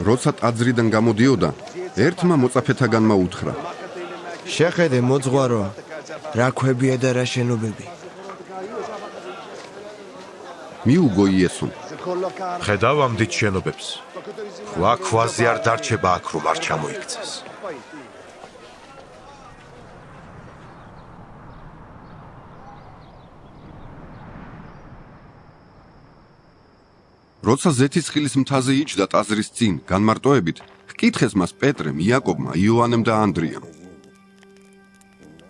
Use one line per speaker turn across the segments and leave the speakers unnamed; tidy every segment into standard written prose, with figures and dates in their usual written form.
როცა ტაძრიდან გამოდიოდა, ერთმა მოწაფეთაგანმა უთხრა:
შეხედე მოძღვარო, რა ქვებია და რა შენობები.
მიუგო იესომ.
ხედავ ამ დიდ შენობებს. ქვაზე არ დარჩება აქ, რომ არ ჩამოიქცეს.
როცა ზეთისხილის მთაზე იჯდა ტაძრის წინ, განმარტოებით, ჰკითხეს მას პეტრემ, იაკობმა, იოანემ და ანდრიამ.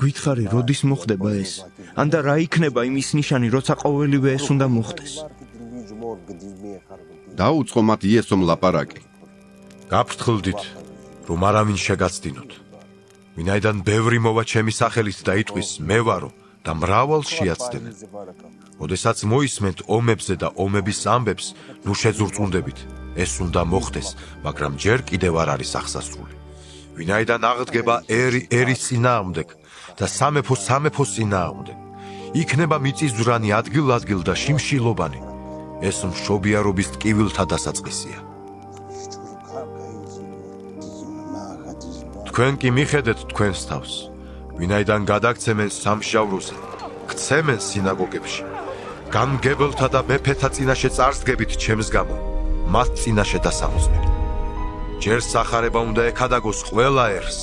გითხარი, როდის მოხდება ეს? ანდა რა იქნება იმის ნიშანი, როცა ყოველივე ეს უნდა მოხდეს?
დაუწყო მათ იესომ ლაპარაკი.
გაფრთხილდით, რომ არავინ შეგაცდინოთ. ვინაიდან ბევრი მოვა ჩემი სახელით და იტყვის მე ვარო და მრავალს შეაცდენენ. როდესაც მოისმენთ ომებზე და ომების ამბებს, ნუ შეძურწუნდებით. ეს უნდა მოხდეს, მაგრამ ჯერ კიდევ არ არის აღსასრული. ვინაიდან აღდგება ერის წინააღმდეგ და სამეფოს წინააღმდეგ. იქნება მიწისძვრანი ადგილ-ადგილ და შიმშილობანი. ეს მშობიარობის ტკივილთა დასაწყისია. თქვენ კი მიხედეთ თქვენს თავს, ვინაიდან გადაგცემენ სამშაბლოზე, გცემენ სინაგოგებში, გამგებელთა და მეფეთა წინაშე წარსდგებით ჩემს გამო, მათ წინაშე დასამოსნით. ჯერ სახარება უნდა ეკადაგოს ყველა ერს.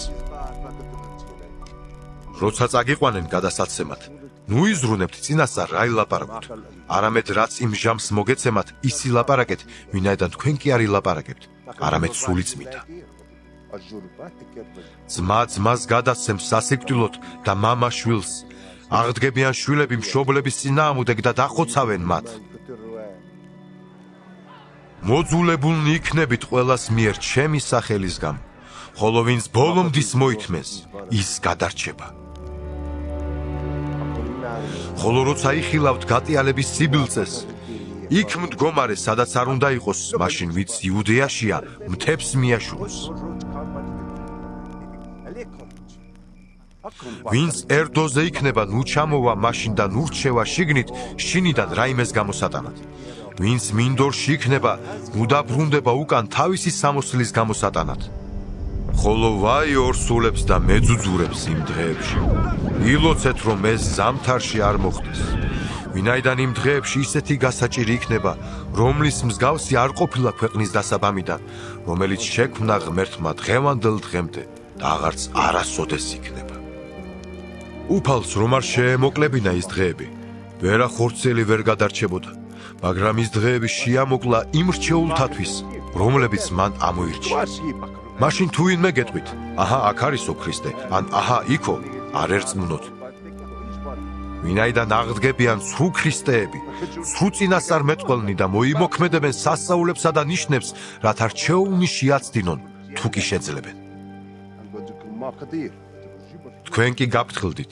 როცა წაგიყვანენ გადასაცემად, ნუ იზრუნებთ წინასწარ რა ილაპარაკოთ, არამედ რაც იმ ჟამს მოგეცემათ, ის ილაპარაკეთ, ვინაიდან თქვენ კი არ ილაპარაკებთ, არამედ სული წმინდა. ძმა ძმას გადასცემს სასიკვდილოდ და მამა შვილს. აღდგებიან შვილები მშობლების წინააღმდეგ და დახოცავენ მათ. მოძულებულნი იქნებით ყველას მიერ ჩემი სახელის გამო, ხოლო ვინც ბოლომდის მოითმენს, ის გადარჩება. ხოლო როცა იხილავთ გატიალების სიბილწეს, იქ მდგომარე, სადაც არ უნდა იყოს, მაშინ ვინც იუდეაშია, მთებს მიაშუროს. ვინც ერდოზე იქნება, ნუ ჩამოვა მაშინ და ნუ რჩევა შიგნით, შინიდან რაიმეს გამოსატანად. ვინც მინდორში იქნება, ნუ დაბრუნდება უკან თავისი სამოსლის გამოსატანად. ხოლო ვაი ორსულებს და მეძუძურებს იმ დღეებში. ილოცეთ, რომ ეს ზამთარში არ მოხდეს. ვინაიდან იმ დღეებში ისეთი გასაჭირი იქნება, რომლის მსგავსი არ ყოფილა ქვეყნის დასაბამიდან, რომელიც შექმნა ღმერთმა დღევანდელ დღემდე და აღარც არასოდეს იქნება. უფალს რომ არ შეემოკლებინა ის დღეები, ვერა ხორცელი ვერ გადარჩებოდა, მაგრამ ის დღეები შეამოკლა იმ რჩეულთათვის, რომლებიც მან ამოირჩია. მაშინ თუ ვინმე გეტყვით, აჰა, აქ არისო ქრისტე, ან აჰა, იქო, არ ერწმუნოთ. ვინაიდან აღდგებიან ცრუ ქრისტეები, ცრუ წინასწარმეტყველნი და მოიმოქმედებენ სასწაულებსა და ნიშნებს, რათა რჩეულნი შეაცდინონ, თუ კი შეძლებენ. თქვენ კი გაფრთხილდით,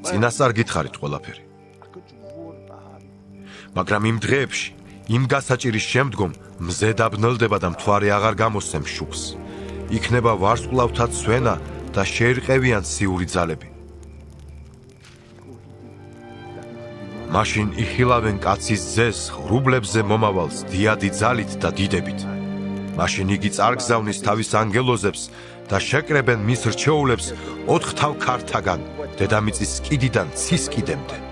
წინასწარ გითხარით ყველაფერი. მაგრამ იმ დღეებში, იმ გასაჭირის შემდგომ, მზე დაბნელდება და მთვარე აღარ გამოსცემს შუქს. იქნება ვარსკვლავთა ცვენა და შეირყევიან ციური ძალები. მაშინ იხილავენ კაცის ძეს, ღრუბლებზე მომავალს, დიადი ძალით და დიდებით. მაშინ იგი წარგზავნის თავის ანგელოზებს და შეკრებენ მის რჩეულებს 4 თავ ქართაგან, დედამიწის კიდიდან ცის კიდემდე.